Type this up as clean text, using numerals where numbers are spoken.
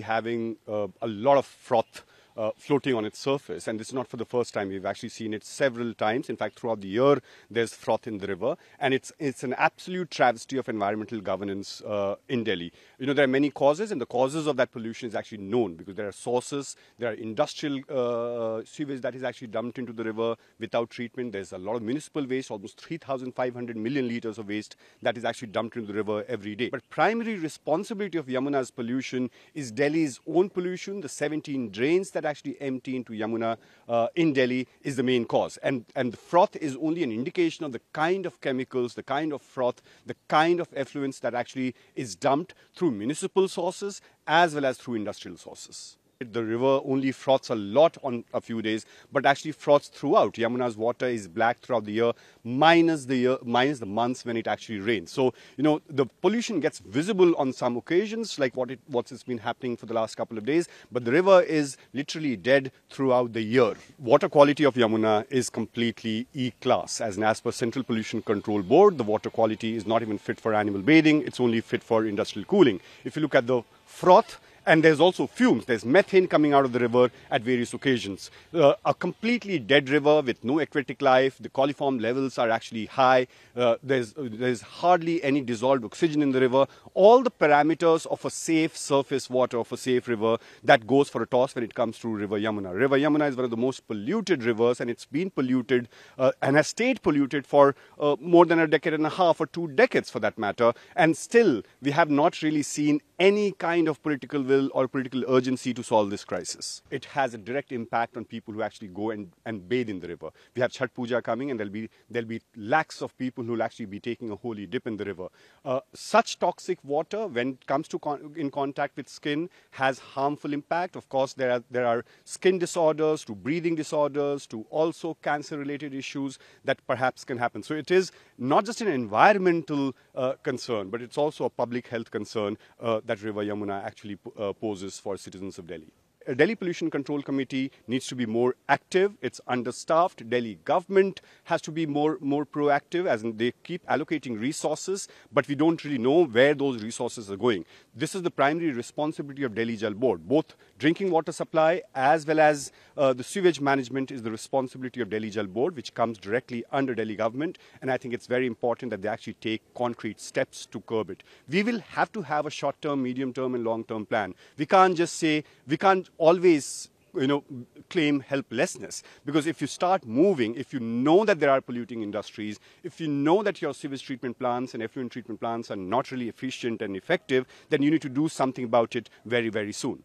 having a lot of froth floating on its surface, and this is not for the first time. We've actually seen it several times. In fact, throughout the year, there's froth in the river, and it's an absolute travesty of environmental governance in Delhi. You know, there are many causes, and the causes of that pollution is actually known because there are sources, there are industrial sewage that is actually dumped into the river without treatment. There's a lot of municipal waste, almost 3,500 million liters of waste that is actually dumped into the river every day. But primary responsibility of Yamuna's pollution is Delhi's own pollution. The 17 drains that actually empty into Yamuna in Delhi is the main cause. And the froth is only an indication of the kind of chemicals, the kind of froth, the kind of effluents that actually is dumped through municipal sources as well as through industrial sources. The river only froths a lot on a few days, but actually froths throughout. Yamuna's water is black throughout the year, minus the months when it actually rains. So, you know, the pollution gets visible on some occasions, like what's been happening for the last couple of days, but the river is literally dead throughout the year. Water quality of Yamuna is completely E-class. As per Central Pollution Control Board, the water quality is not even fit for animal bathing. It's only fit for industrial cooling. If you look at the froth, and there's also fumes. There's methane coming out of the river at various occasions. A completely dead river with no aquatic life. The coliform levels are actually high. There's hardly any dissolved oxygen in the river. All the parameters of a safe surface water, of a safe river, that goes for a toss when it comes through River Yamuna. River Yamuna is one of the most polluted rivers, and it's been polluted and has stayed polluted for more than a decade and a half, or 2 decades for that matter. And still, we have not really seen any kind of political will or political urgency to solve this crisis. It has a direct impact on people who actually go and bathe in the river. We have Chhat Puja coming, and there'll be lakhs of people who will actually be taking a holy dip in the river. Such toxic water, when it comes to in contact with skin, has harmful impact. Of course, there are skin disorders, to breathing disorders, to also cancer-related issues that perhaps can happen. So it is not just an environmental concern, but it's also a public health concern that River Yamuna actually poses for citizens of Delhi. A Delhi Pollution Control Committee needs to be more active. It's understaffed. Delhi government has to be more proactive, as in they keep allocating resources, but we don't really know where those resources are going. This is the primary responsibility of Delhi Jal Board. Both drinking water supply as well as the sewage management is the responsibility of Delhi Jal Board, which comes directly under Delhi government. And I think it's very important that they actually take concrete steps to curb it. We will have to have a short-term, medium-term and long-term plan. We can't just say, we can't always claim helplessness, because if you start moving, if you know that there are polluting industries, if you know that your sewage treatment plants and effluent treatment plants are not really efficient and effective, then you need to do something about it very, very soon.